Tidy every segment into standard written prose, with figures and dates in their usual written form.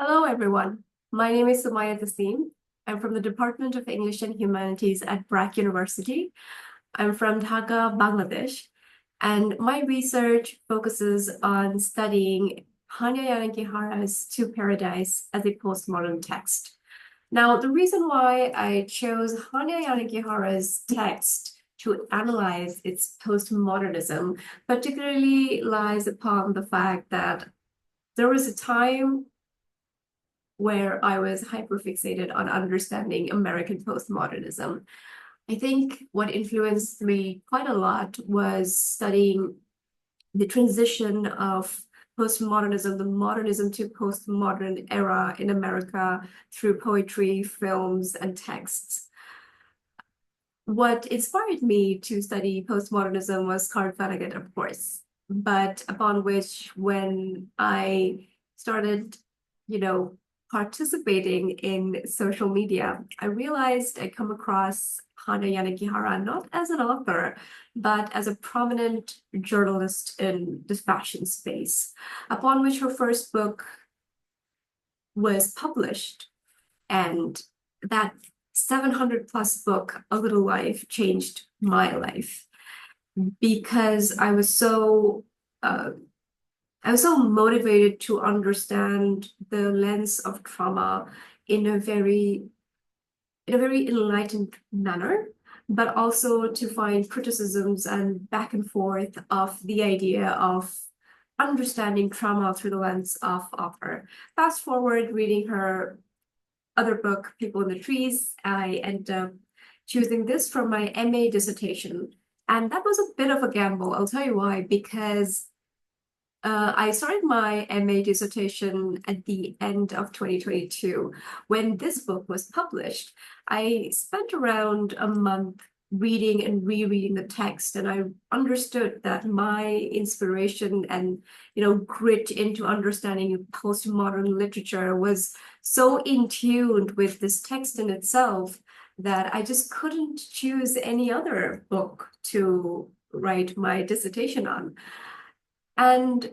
Hello, everyone. My name is Sumaya Tassim. I'm from the Department of English and Humanities at BRAC University. I'm from Dhaka, Bangladesh, and my research focuses on studying Hanya Yanagihara's To Paradise as a postmodern text. Now, the reason why I chose Hanya Yanagihara's text to analyze its postmodernism particularly lies upon the fact that there was a time where I was hyperfixated on understanding American postmodernism. I think what influenced me quite a lot was studying the transition of postmodernism, the modernism to postmodern era in America through poetry, films, and texts. What inspired me to study postmodernism was Carl Vonnegut, of course, but upon which, when I started, you know, participating in social media, I realized I come across Hanya Yanagihara not as an author, but as a prominent journalist in the fashion space, upon which her first book was published. And that 700 plus book, A Little Life, changed my life because uh, I was so motivated to understand the lens of trauma in a very enlightened manner, but also to find criticisms and back and forth of the idea of understanding trauma through the lens of author. Fast forward reading her other book, People in the Trees, I ended up choosing this for my MA dissertation. And that was a bit of a gamble. I'll tell you why, because I started my MA dissertation at the end of 2022. When this book was published, I spent around a month reading and rereading the text, and I understood that my inspiration and grit into understanding postmodern literature was so in tune with this text in itself that I just couldn't choose any other book to write my dissertation on. And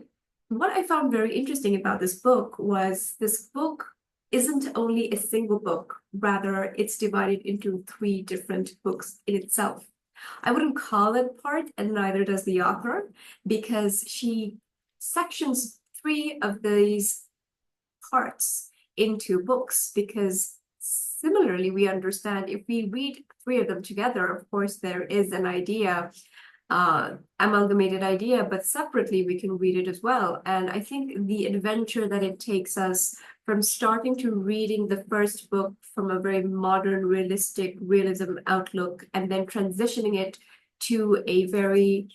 what I found very interesting about this book was this book isn't only a single book, rather, it's divided into three different books in itself. I wouldn't call it part, and neither does the author, because she sections three of these parts into books, because similarly, we understand if we read three of them together, of course, there is an idea amalgamated idea, but separately we can read it as well. And I think the adventure that it takes us from starting to reading the first book from a very modern, realistic realism outlook, and then transitioning it to a very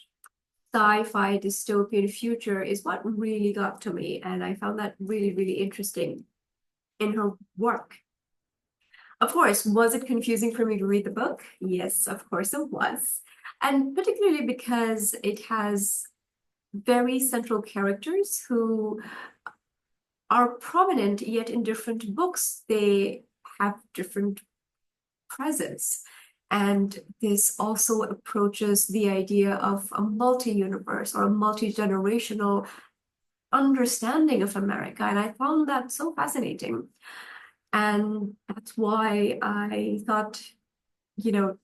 sci-fi dystopian future is what really got to me. And I found that really, really interesting in her work. Of course, was it confusing for me to read the book? Yes, of course it was. And particularly because it has very central characters who are prominent, yet in different books, they have different presence. And this also approaches the idea of a multi-universe or a multi-generational understanding of America. And I found that so fascinating. And that's why I thought, you know,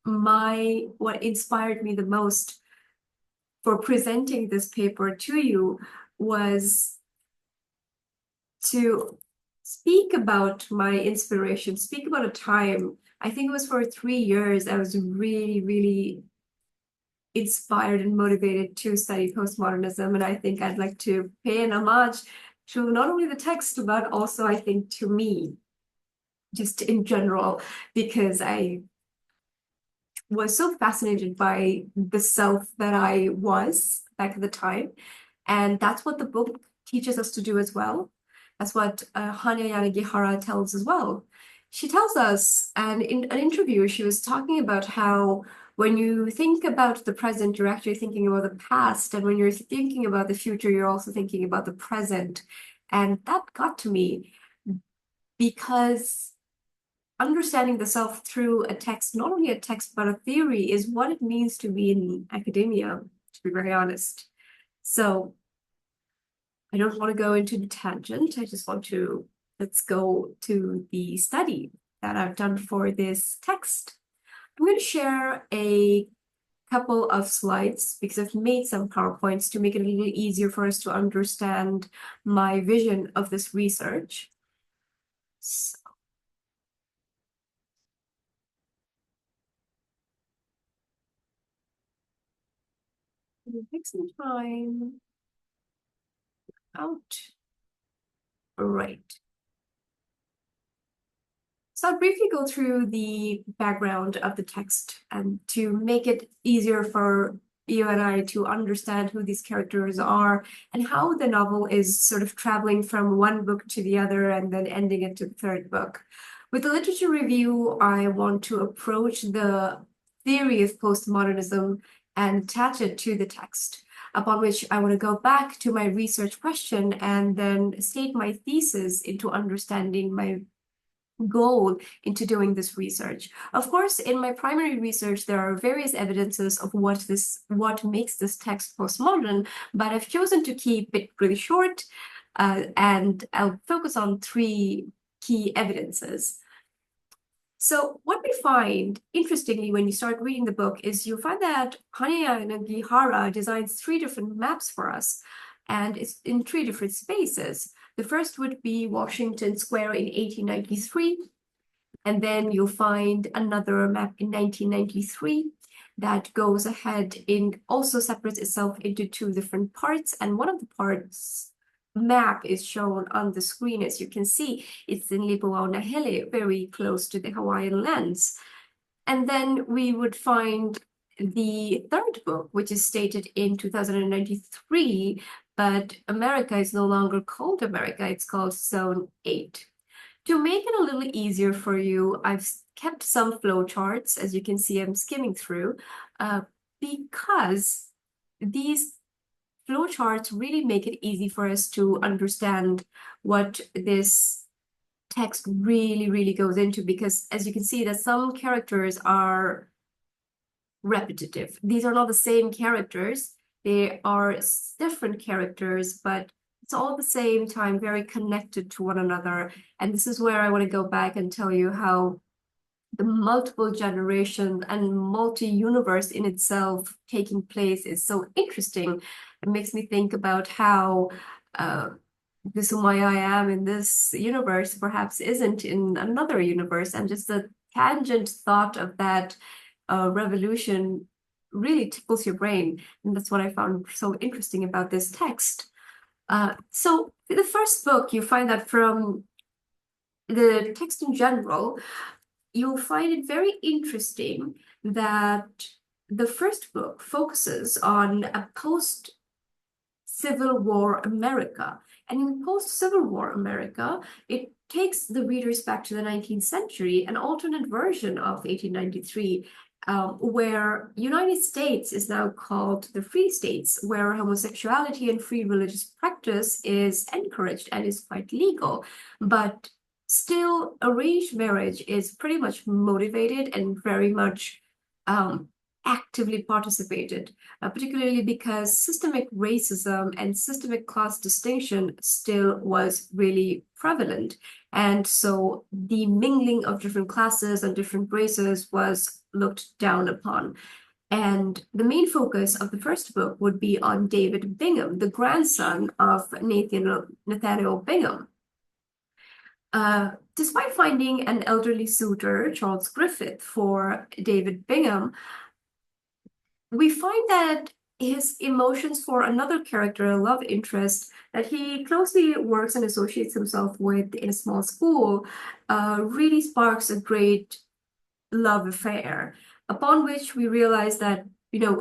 what inspired me the most for presenting this paper to you was to speak about my inspiration, speak about a time. I think it was for 3 years. I was really, really inspired and motivated to study postmodernism. And I think I'd like to pay an homage to not only the text, but also I think to me, just in general, because I was so fascinated by the self that I was back at the time. And that's what the book teaches us to do as well. That's what Hanya Yanagihara tells as well. She tells us, and in an interview, she was talking about how when you think about the present, you're actually thinking about the past. And when you're thinking about the future, you're also thinking about the present. And that got to me because understanding the self through a text, not only a text, but a theory, is what it means to be in academia, to be very honest. So I don't want to go into the tangent. I just want to let's go to the study that I've done for this text. I'm going to share a couple of slides because I've made some PowerPoints to make it a little easier for us to understand my vision of this research. So, it'll take some time. Out. Right. So I'll briefly go through the background of the text and to make it easier for you and I to understand who these characters are and how the novel is sort of traveling from one book to the other and then ending it to the third book. With the literature review, I want to approach the theory of postmodernism and attach it to the text, upon which I want to go back to my research question and then state my thesis into understanding my goal into doing this research. Of course, in my primary research, there are various evidences of what makes this text postmodern, but I've chosen to keep it really short, and I'll focus on three key evidences. So what we find, interestingly, when you start reading the book, is you find that Hanya Yanagihara designs three different maps for us, and it's in three different spaces. The first would be Washington Square in 1893, and then you'll find another map in 1993 that goes ahead and also separates itself into two different parts, and one of the parts map is shown on the screen. As you can see, it's in Lipuaunahele, very close to the Hawaiian lands. And then we would find the third book, which is stated in 2093, but America is no longer called America, it's called Zone 8. To make it a little easier for you, I've kept some flowcharts, as you can see I'm skimming through, because these flowcharts really make it easy for us to understand what this text really goes into, because as you can see that some characters are repetitive. These are not the same characters. They are different characters, but it's all at the same time very connected to one another. And this is where I want to go back and tell you how the multiple generation and multi-universe in itself taking place is so interesting. It makes me think about how this why I am in this universe perhaps isn't in another universe, and just the tangent thought of that revolution really tickles your brain, and that's what I found so interesting about this text. So in the first book, you find that from the text in general, you'll find it very interesting that the first book focuses on a post-Civil War America. And in post-Civil War America, it takes the readers back to the 19th century, an alternate version of 1893, where United States is now called the Free States, where homosexuality and free religious practice is encouraged and is quite legal. But still, arranged marriage is pretty much motivated and very much actively participated, particularly because systemic racism and systemic class distinction still was really prevalent. And so the mingling of different classes and different races was looked down upon. And the main focus of the first book would be on David Bingham, the grandson of Nathaniel Bingham. Despite finding an elderly suitor, Charles Griffith, for David Bingham, we find that his emotions for another character, a love interest, that he closely works and associates himself with in a small school, really sparks a great love affair, upon which we realize that,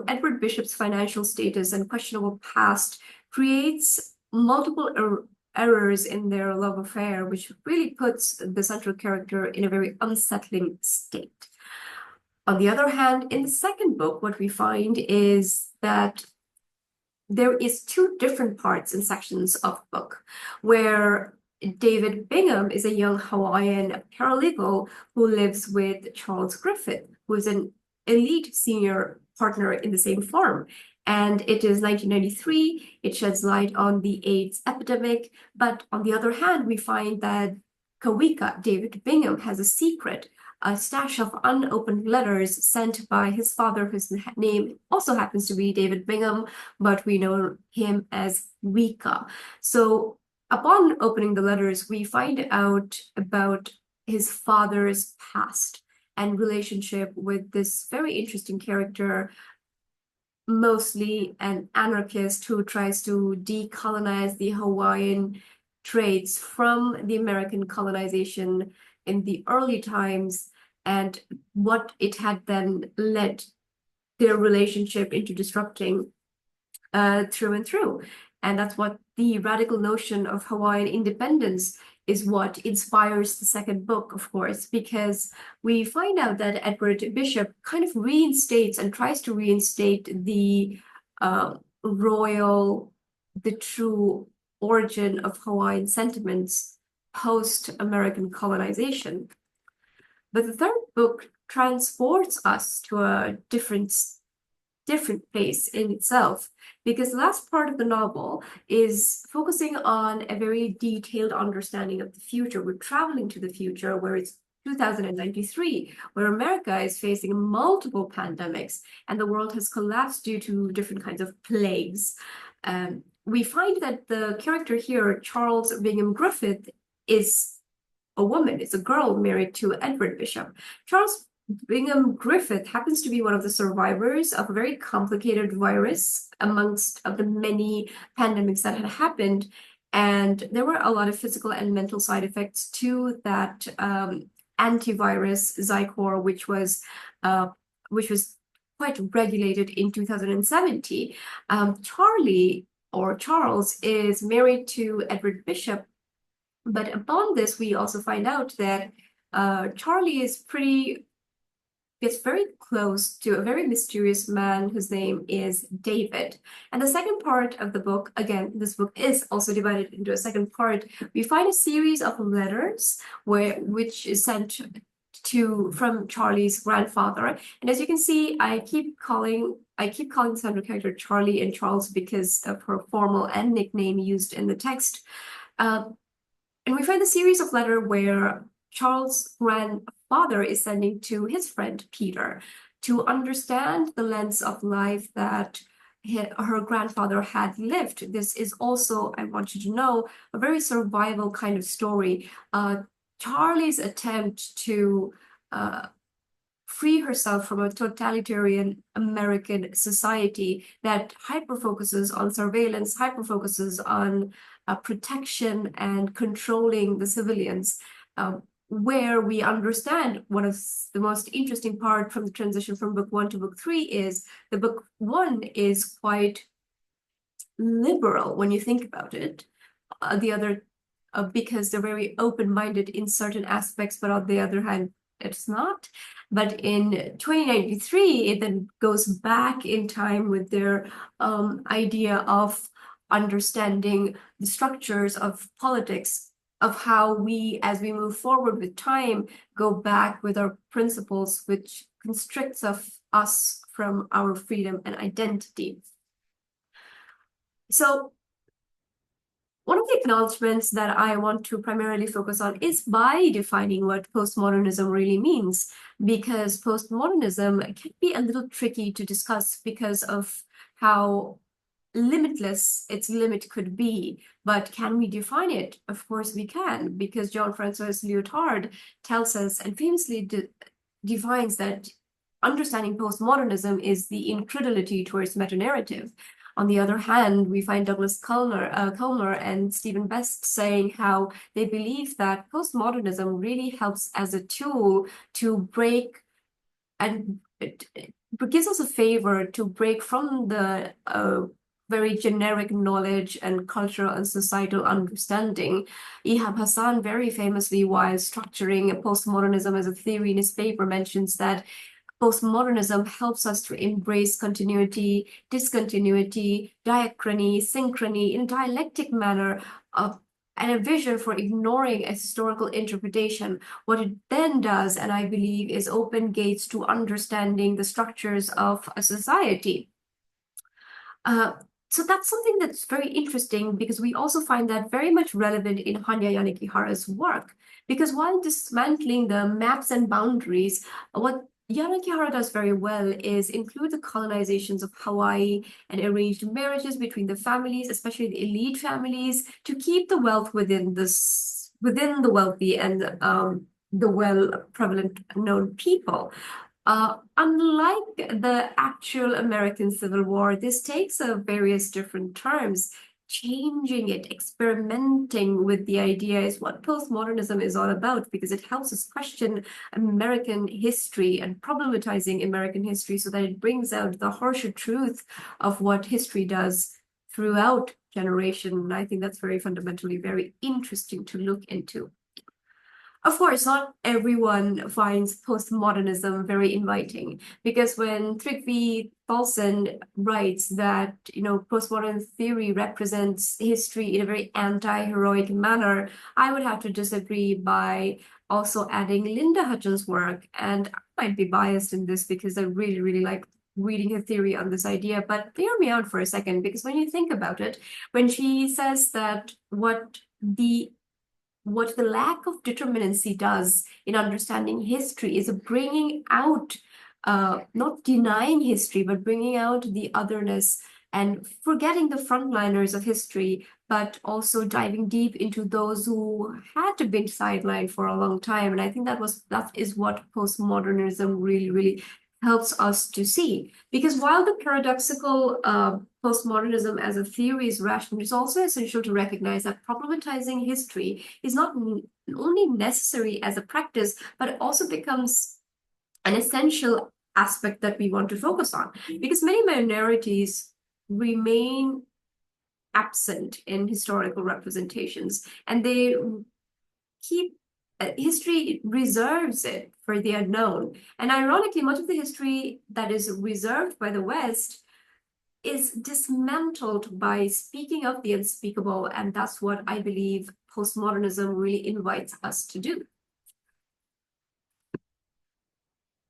Edward Bishop's financial status and questionable past creates multiple errors in their love affair, which really puts the central character in a very unsettling state. On the other hand, in the second book, what we find is that there is two different parts and sections of the book where David Bingham is a young Hawaiian paralegal who lives with Charles Griffith, who is an elite senior partner in the same firm. And it is 1993, it sheds light on the AIDS epidemic. But on the other hand, we find that Kawika, David Bingham, has a secret, a stash of unopened letters sent by his father, whose name also happens to be David Bingham, but we know him as Wika. So upon opening the letters, we find out about his father's past and relationship with this very interesting character, mostly an anarchist who tries to decolonize the Hawaiian traits from the American colonization in the early times, and what it had then led their relationship into disrupting through and through. And that's what the radical notion of Hawaiian independence is, what inspires the second book, of course, because we find out that Edward Bishop kind of reinstates and tries to reinstate the the true origin of Hawaiian sentiments post-American colonization. But the third book transports us to a different place in itself, because the last part of the novel is focusing on a very detailed understanding of the future. We're traveling to the future where it's 2093, where America is facing multiple pandemics and the world has collapsed due to different kinds of plagues. We find that the character here, Charles Bingham Griffith, is a woman, it's a girl married to Edward Bishop. Charles Bingham Griffith happens to be one of the survivors of a very complicated virus amongst of the many pandemics that had happened. And there were a lot of physical and mental side effects to that antivirus Zycor, which was quite regulated in 2070. Charles is married to Edward Bishop, but upon this, we also find out that Charlie gets very close to a very mysterious man whose name is David. And the second part of the book, again, this book is also divided into a second part. We find a series of letters which is sent from Charlie's grandfather. And as you can see, I keep calling the central character Charlie and Charles because of her formal and nickname used in the text. And we find a series of letters where Charles' grandfather is sending to his friend Peter to understand the lens of life that her grandfather had lived. This is also, I want you to know, a very survival kind of story. Charlie's attempt to free herself from a totalitarian American society that hyper-focuses on surveillance, hyper-focuses on protection and controlling the civilians, where we understand one of the most interesting part from the transition from book 1 to book 3 is the book 1 is quite liberal when you think about it. The other, because they're very open-minded in certain aspects, but on the other hand, it's not. But in 2093, it then goes back in time with their idea of understanding the structures of politics, of how we, as we move forward with time, go back with our principles, which constricts us from our freedom and identity. So one of the acknowledgements that I want to primarily focus on is by defining what postmodernism really means, because postmodernism can be a little tricky to discuss because of how limitless its limit could be. But can we define it? Of course we can, because Jean-Francois Lyotard tells us and famously defines that understanding postmodernism is the incredulity towards meta-narrative. On the other hand, we find Douglas Culner and Stephen Best saying how they believe that postmodernism really helps as a tool to break, and it gives us a favor to break from the very generic knowledge and cultural and societal understanding. Ihab Hassan very famously, while structuring postmodernism as a theory in his paper, mentions that postmodernism helps us to embrace continuity, discontinuity, diachrony, synchrony in a dialectic manner, and a vision for ignoring a historical interpretation. What it then does, and I believe, is open gates to understanding the structures of a society. So that's something that's very interesting because we also find that very much relevant in Hanya Yanagihara's work. Because while dismantling the maps and boundaries, what Yanagihara does very well is include the colonizations of Hawaii and arranged marriages between the families, especially the elite families, to keep the wealth within the wealthy and the well prevalent known people. Unlike the actual American Civil War, this takes various different terms. Changing it, experimenting with the idea is what postmodernism is all about, because it helps us question American history and problematizing American history so that it brings out the harsher truth of what history does throughout generation. And I think that's very fundamentally very interesting to look into. Of course, not everyone finds postmodernism very inviting, because when Tryggvi Tholsen writes that, postmodern theory represents history in a very anti-heroic manner, I would have to disagree by also adding Linda Hutton's work. And I might be biased in this because I really, really like reading her theory on this idea, but hear me out for a second, because when you think about it, when she says that what the lack of determinacy does in understanding history is bringing out, not denying history, but bringing out the otherness and forgetting the frontliners of history, but also diving deep into those who had been sidelined for a long time. And I think that is what postmodernism really, really helps us to see. Because while the paradoxical postmodernism as a theory is rational, it's also essential to recognize that problematizing history is not only necessary as a practice, but it also becomes an essential aspect that we want to focus on. Because many minorities remain absent in historical representations, and they keep history reserves it for the unknown. And ironically, much of the history that is reserved by the West is dismantled by speaking of the unspeakable. And that's what I believe postmodernism really invites us to do.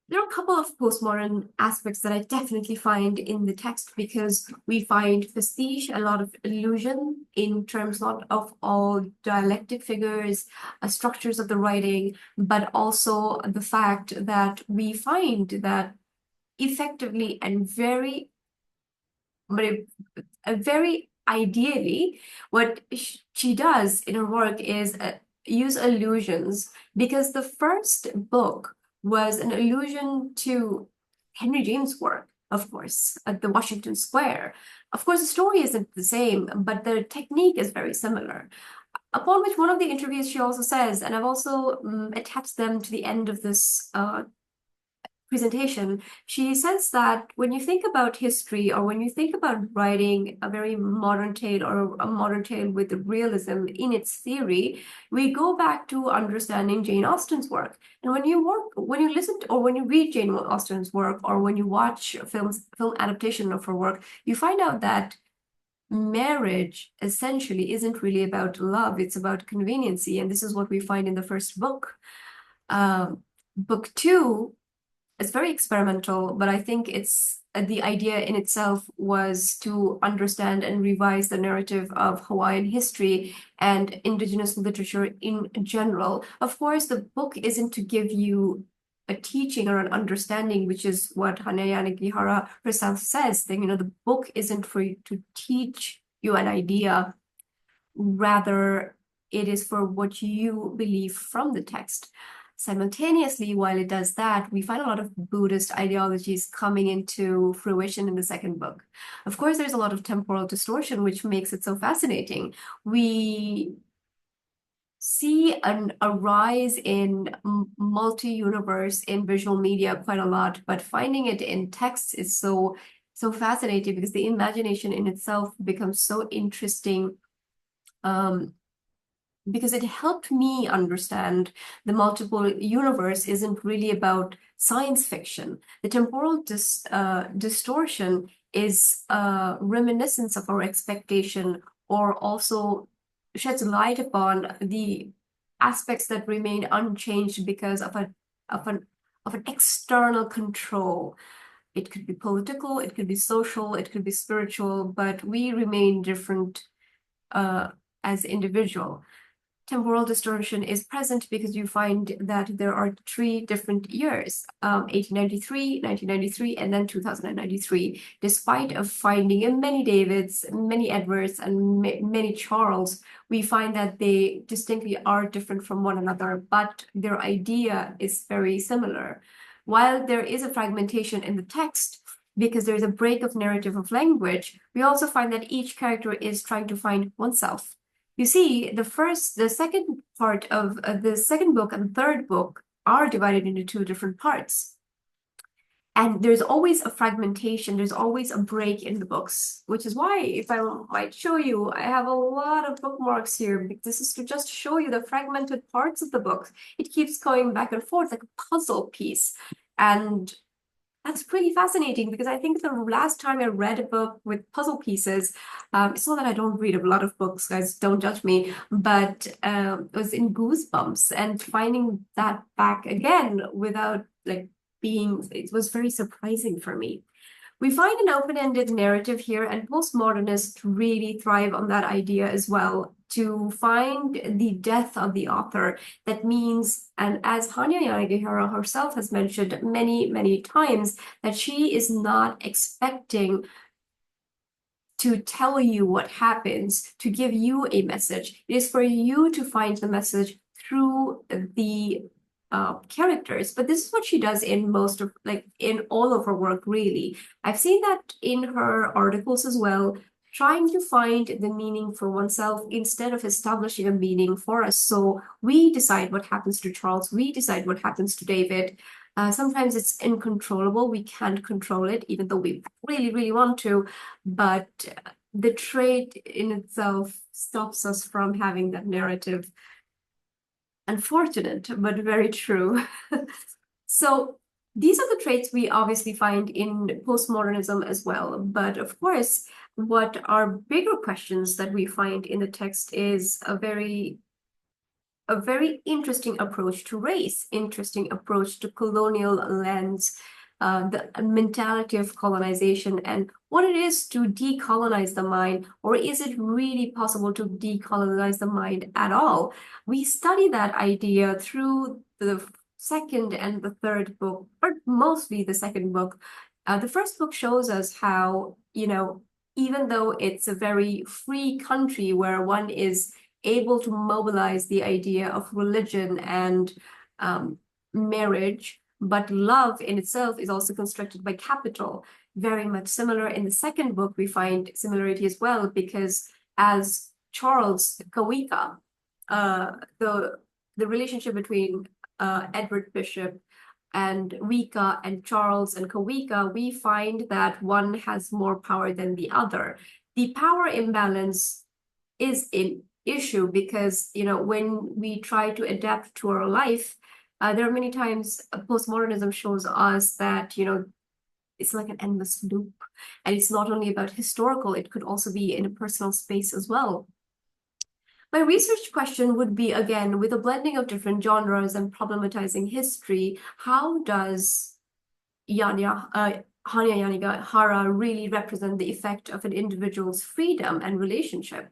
There are a couple of postmodern aspects that I definitely find in the text, because we find vestige, a lot of illusion in terms not of all dialectic figures, structures of the writing, but also the fact that we find that effectively and very ideally, what she does in her work is use allusions, because the first book was an allusion to Henry James' work, of course, at the Washington Square. Of course, the story isn't the same, but the technique is very similar. Upon which one of the interviews she also says, and I've also attached them to the end of this presentation, she says that when you think about history, or when you think about writing a very modern tale, or a modern tale with realism in its theory, we go back to understanding Jane Austen's work. And when you listen to, or when you read Jane Austen's work, or when you watch film adaptation of her work, you find out that marriage essentially isn't really about love, it's about conveniency. And this is what we find in the first book. Book two, it's very experimental, but I think it's the idea in itself was to understand and revise the narrative of Hawaiian history and indigenous literature in general. Of course, the book isn't to give you a teaching or an understanding, which is what Hanya Yanagihara herself says. That, the book isn't for you to teach you an idea, rather it is for what you believe from the text. Simultaneously, while it does that, we find a lot of Buddhist ideologies coming into fruition in the second book. Of course, there's a lot of temporal distortion, which makes it so fascinating. We see a rise in multi-universe in visual media quite a lot, but finding it in text is so fascinating, because the imagination in itself becomes so interesting. Because it helped me understand the multiple universe isn't really about science fiction. The temporal distortion is a reminiscence of our expectation, or also sheds light upon the aspects that remain unchanged because of an external control. It could be political, it could be social, it could be spiritual, but we remain different as individual. Temporal distortion is present because you find that there are three different years, 1893, 1993, and then 2093. Despite of finding many Davids, many Edwards, and many Charles, we find that they distinctly are different from one another, but their idea is very similar. While there is a fragmentation in the text, because there's a break of narrative of language, we also find that each character is trying to find oneself. You see, the second part of the second book and third book are divided into two different parts. And there's always a fragmentation, there's always a break in the books, which is why, if I might show you, I have a lot of bookmarks here. This is to just show you the fragmented parts of the book. It keeps going back and forth like a puzzle piece. And that's pretty fascinating because I think the last time I read a book with puzzle pieces, it's not that I don't read a lot of books, guys, don't judge me, but it was in Goosebumps, and finding that back again without like it was very surprising for me. We find an open-ended narrative here, and postmodernists really thrive on that idea as well, to find the death of the author. That means, and as Hanya Yanagihara herself has mentioned many, many times, that she is not expecting to tell you what happens, to give you a message. It is for you to find the message through the characters. But this is what she does in most of, like, in all of her work, really. I've seen that in her articles as well, trying to find the meaning for oneself instead of establishing a meaning for us. So we decide what happens to Charles, we decide what happens to David. Sometimes it's uncontrollable, we can't control it, even though we really, really want to, but the trait in itself stops us from having that narrative. Unfortunate, but very true. So these are the traits we obviously find in postmodernism as well. But of course, what are bigger questions that we find in the text is a very interesting approach to race, interesting approach to colonial lens, the mentality of colonization, and what it is to decolonize the mind, or is it really possible to decolonize the mind at all? We study that idea through the second and the third book, or mostly the second book. The first book shows us how, even though it's a very free country where one is able to mobilize the idea of religion and marriage, but love in itself is also constructed by capital. Very much similar in the second book, we find similarity as well, because as Charles Kawika, the relationship between Edward Bishop and Wika and Charles and Kawika, we find that one has more power than the other. The power imbalance is an issue because, when we try to adapt to our life, there are many times postmodernism shows us that, it's like an endless loop. And it's not only about historical, it could also be in a personal space as well. My research question would be, again, with a blending of different genres and problematizing history, how does Hanya Yanagihara really represent the effect of an individual's freedom and relationship?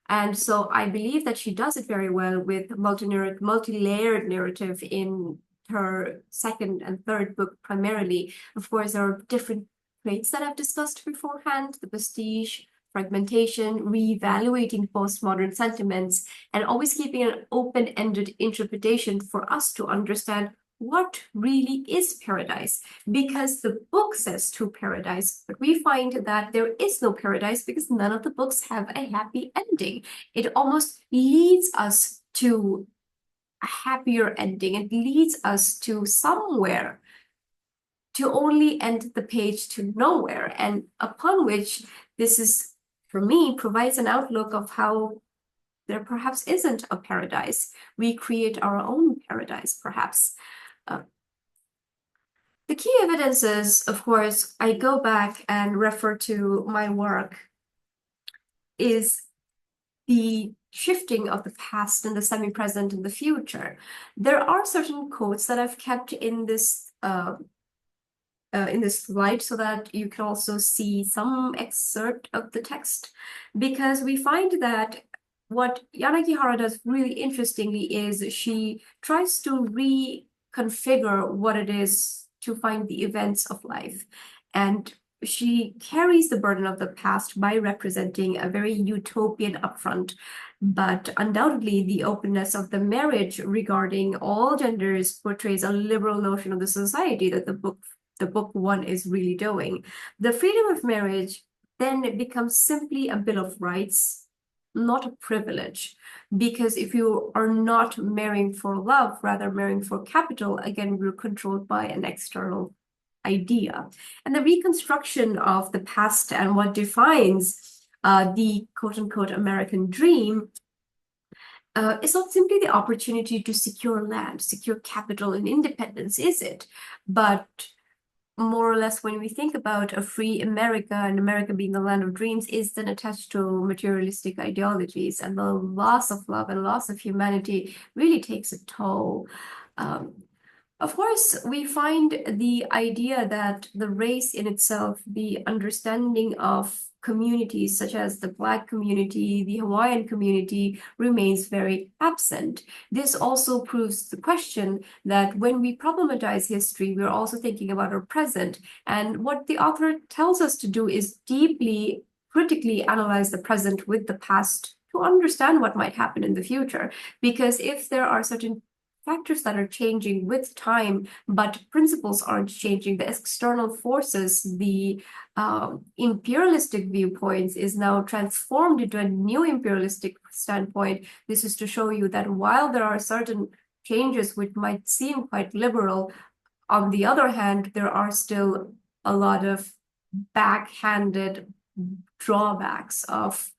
And so I believe that she does it very well with multi-layered narrative in her second and third book primarily. Of course, there are different traits that I've discussed beforehand: the prestige, fragmentation, reevaluating postmodern sentiments, and always keeping an open-ended interpretation for us to understand what really is paradise, because the book says to paradise, but we find that there is no paradise because none of the books have a happy ending. It almost leads us to a happier ending. It leads us to somewhere, to only end the page to nowhere, and upon which this is, for me, provides an outlook of how there perhaps isn't a paradise. We create our own paradise, perhaps. The key evidences, of course, I go back and refer to my work, is the shifting of the past and the semi-present and the future. There are certain quotes that I've kept in this in this slide so that you can also see some excerpt of the text, because we find that what Yanagihara does really interestingly is she tries to reconfigure what it is to find the events of life. And she carries the burden of the past by representing a very utopian upfront, but undoubtedly the openness of the marriage regarding all genders portrays a liberal notion of the society that the book one is really doing. The freedom of marriage then becomes simply a bill of rights, not a privilege, because if you are not marrying for love, rather marrying for capital, again, we're controlled by an external idea. And the reconstruction of the past and what defines the quote-unquote American dream is not simply the opportunity to secure land, secure capital and independence, is it? But more or less, when we think about a free America and America being the land of dreams, is then attached to materialistic ideologies, and the loss of love and loss of humanity really takes a toll. Of course, we find the idea that the race in itself, the understanding of communities such as the Black community, the Hawaiian community, remains very absent. This also proves the question that when we problematize history, we're also thinking about our present. And what the author tells us to do is deeply, critically analyze the present with the past to understand what might happen in the future. Because if there are certain factors that are changing with time, but principles aren't changing, the external forces, the imperialistic viewpoints is now transformed into a new imperialistic standpoint. This is to show you that while there are certain changes which might seem quite liberal, on the other hand, there are still a lot of backhanded drawbacks of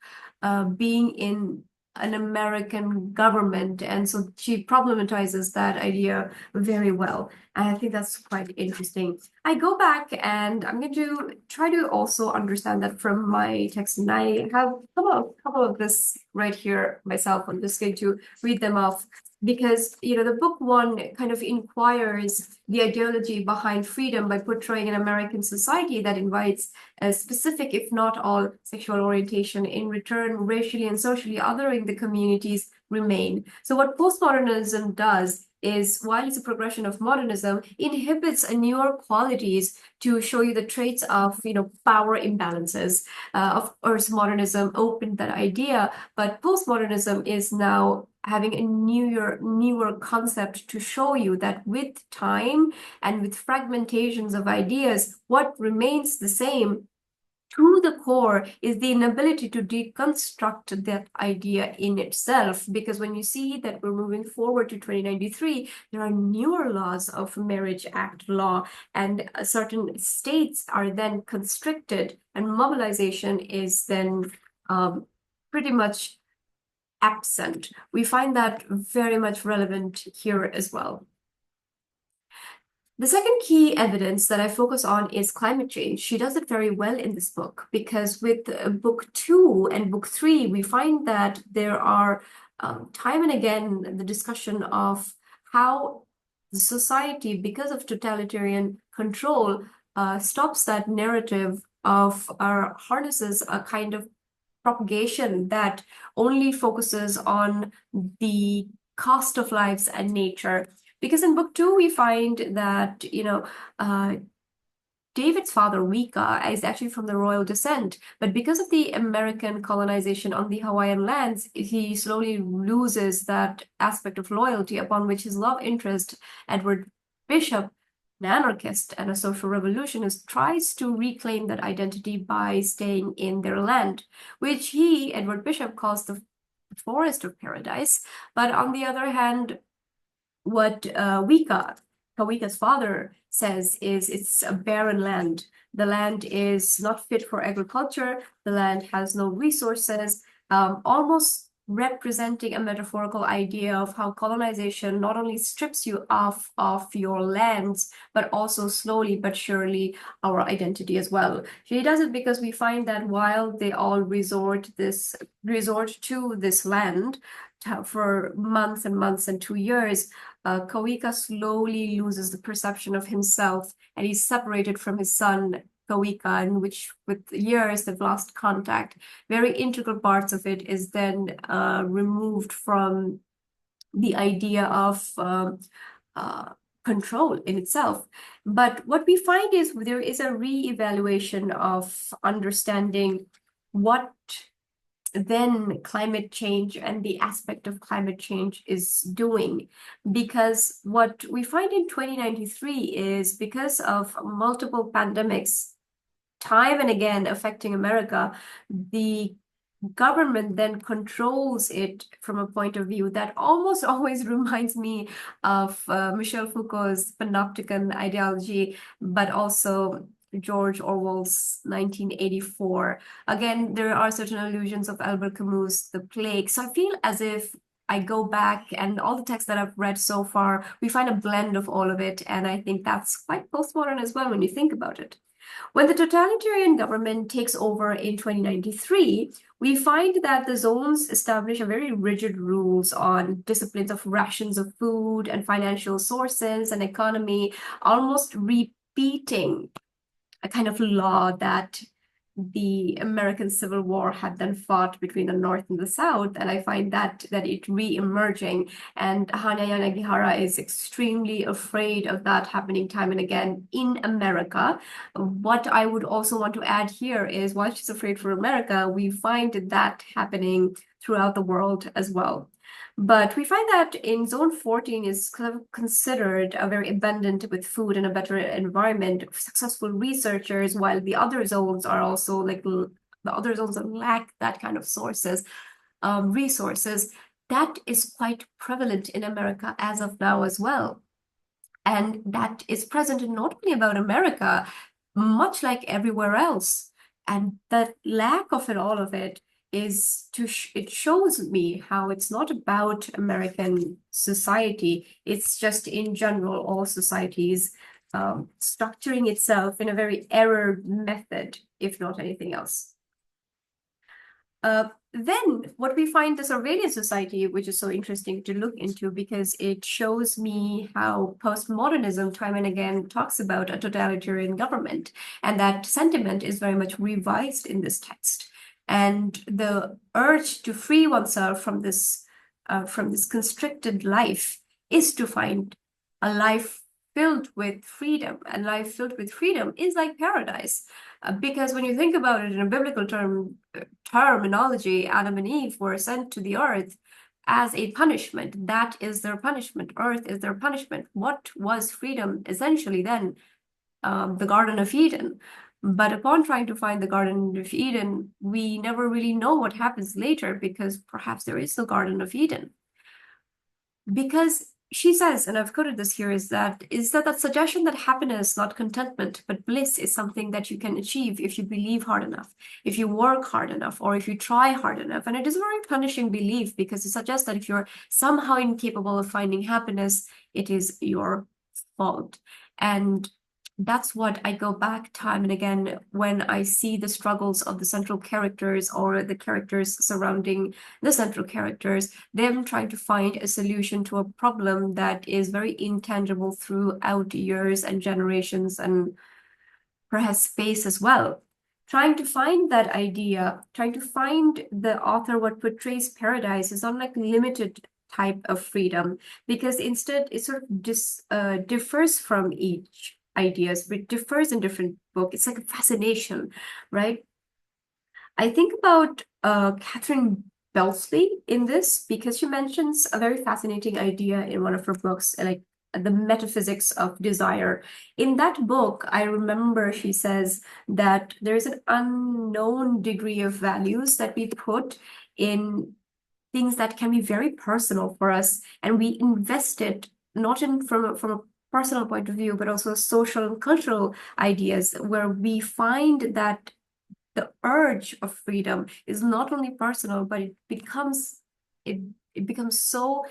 being in an American government. And so she problematizes that idea very well. And I think that's quite interesting. I go back and I'm going to try to also understand that from my text. And I have a couple of this right here myself. I'm just going to read them off, because the book one kind of inquires the ideology behind freedom by portraying an American society that invites a specific, if not all, sexual orientation. In return, racially and socially othering the communities remain. So what postmodernism does is, while it's a progression of modernism, inhibits a newer qualities to show you the traits of power imbalances. Of course, modernism opened that idea, but postmodernism is now having a newer concept to show you that with time and with fragmentations of ideas, what remains the same to the core is the inability to deconstruct that idea in itself. Because when you see that we're moving forward to 2093, there are newer laws of Marriage Act law, and certain states are then constricted, and mobilization is then pretty much absent. We find that very much relevant here as well. The second key evidence that I focus on is climate change. She does it very well in this book, because with book 2 and book 3, we find that there are time and again the discussion of how the society, because of totalitarian control, stops that narrative of harnesses a kind of propagation that only focuses on the cost of lives and nature. Because in book 2, we find that, David's father, Wika, is actually from the royal descent. But because of the American colonization on the Hawaiian lands, he slowly loses that aspect of loyalty, upon which his love interest, Edward Bishop, an anarchist and a social revolutionist, tries to reclaim that identity by staying in their land, which he, Edward Bishop, calls the forest of paradise. But on the other hand, what Kawika's father says is it's a barren land. The land is not fit for agriculture. The land has no resources. Almost representing a metaphorical idea of how colonization not only strips you off of your lands, but also slowly but surely our identity as well. She does it because we find that while they all resort to this land for months and months and 2 years, Kawika slowly loses the perception of himself, and he's separated from his son Kawika, in which with years they've lost contact. Very integral parts of it is then removed from the idea of control in itself. But what we find is there is a re-evaluation of understanding what then climate change and the aspect of climate change is doing. Because what we find in 2093 is because of multiple pandemics time and again affecting America, the government then controls it from a point of view that almost always reminds me of Michel Foucault's panopticon ideology, but also George Orwell's 1984. Again, there are certain allusions of Albert Camus' The Plague. So I feel as if I go back and all the texts that I've read so far, we find a blend of all of it. And I think that's quite postmodern as well when you think about it. When the totalitarian government takes over in 2093, we find that the zones establish a very rigid rules on disciplines of rations of food and financial sources and economy, almost repeating a kind of law that the American Civil War had then fought between the North and the South, and I find that it re-emerging. And Hanya Yanagihara is extremely afraid of that happening time and again in America. What I would also want to add here is while she's afraid for America, we find that happening throughout the world as well. But we find that in zone 14 is considered a very abundant with food and a better environment, successful researchers, while the other zones are also like the other zones that lack that kind of resources. That is quite prevalent in America as of now as well. And that is present in not only about America, much like everywhere else. And the lack of all of it is it shows me how it's not about American society. It's just in general, all societies structuring itself in a very error method, if not anything else. Then what we find the surveillance society, which is so interesting to look into because it shows me how postmodernism time and again talks about a totalitarian government, and that sentiment is very much revised in this text. And the urge to free oneself from this constricted life is to find a life filled with freedom. And life filled with freedom is like paradise. Because when you think about it in a biblical terminology, Adam and Eve were sent to the earth as a punishment. That is their punishment. Earth is their punishment. What was freedom essentially then? The Garden of Eden. But upon trying to find the Garden of Eden, we never really know what happens later because perhaps there is no Garden of Eden. Because she says, and I've quoted this here, is that suggestion that happiness, not contentment, but bliss is something that you can achieve if you believe hard enough, if you work hard enough, or if you try hard enough. And it is a very punishing belief because it suggests that if you're somehow incapable of finding happiness, it is your fault. And that's what I go back time and again when I see the struggles of the central characters or the characters surrounding the central characters, them trying to find a solution to a problem that is very intangible throughout years and generations and perhaps space as well. Trying to find that idea, trying to find the author what portrays paradise is not like limited type of freedom, because instead it sort of differs from each ideas, but differs in different book. It's like a fascination, right? I think about Catherine Belsley in this because she mentions a very fascinating idea in one of her books, like the metaphysics of desire. In that book, I remember she says that there is an unknown degree of values that we put in things that can be very personal for us, and we invest it not in from a personal point of view, but also social and cultural ideas, where we find that the urge of freedom is not only personal, but it becomes it it becomes so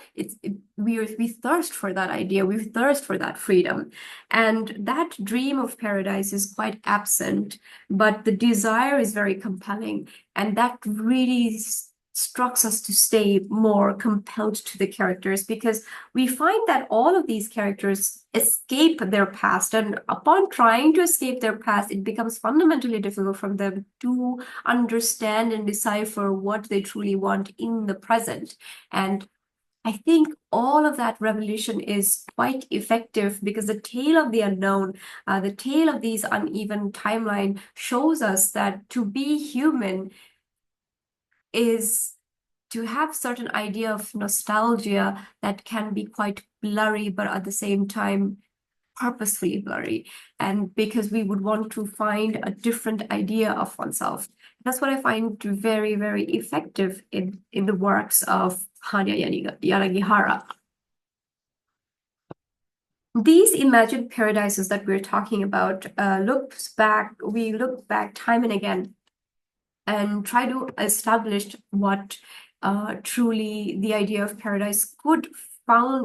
we thirst for that idea, we thirst for that freedom, and that dream of paradise is quite absent, but the desire is very compelling, and that really strikes us to stay more compelled to the characters, because we find that all of these characters escape their past, and upon trying to escape their past, it becomes fundamentally difficult for them to understand and decipher what they truly want in the present. And I think all of that revolution is quite effective, because the tale of the unknown, the tale of these uneven timeline, shows us that to be human is to have certain idea of nostalgia that can be quite blurry, but at the same time purposefully blurry, and because we would want to find a different idea of oneself. That's what I find very, very effective in the works of Hanya Yanagihara. These imagined paradises that we're talking about we look back time and again and try to establish what truly the idea of paradise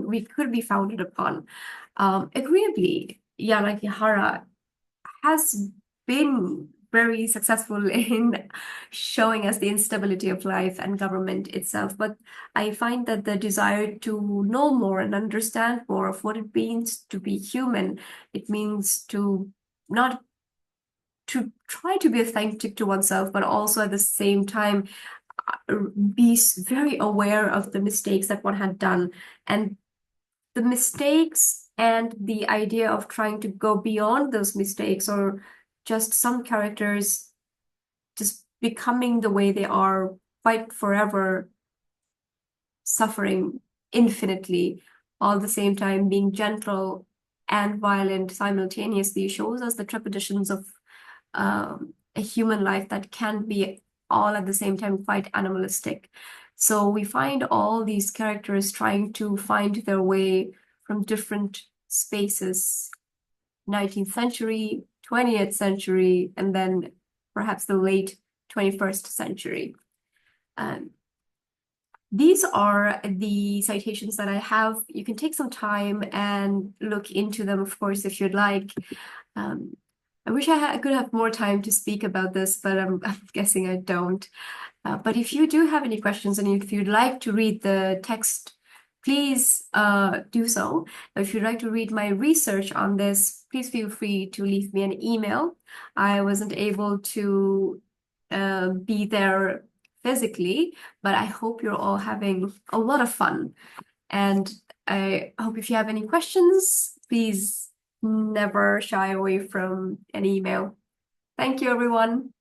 we could be founded upon. Agreeably, Yanagihara has been very successful in showing us the instability of life and government itself. But I find that the desire to know more and understand more of what it means to be human, it means to not to try to be authentic to oneself, but also at the same time be very aware of the mistakes that one had done. And the mistakes and the idea of trying to go beyond those mistakes, or just some characters just becoming the way they are, quite forever suffering infinitely, all the same time being gentle and violent simultaneously, shows us the trepidations of a human life that can be all at the same time quite animalistic. So we find all these characters trying to find their way from different spaces, 19th century, 20th century, and then perhaps the late 21st century. These are the citations that I have. You can take some time and look into them, of course, if you'd like. I wish I could have more time to speak about this, but I'm guessing I don't. But if you do have any questions, and if you'd like to read the text, please do so. If you'd like to read my research on this, please feel free to leave me an email. I wasn't able to be there physically, but I hope you're all having a lot of fun. And I hope if you have any questions, please never shy away from an email. Thank you, everyone.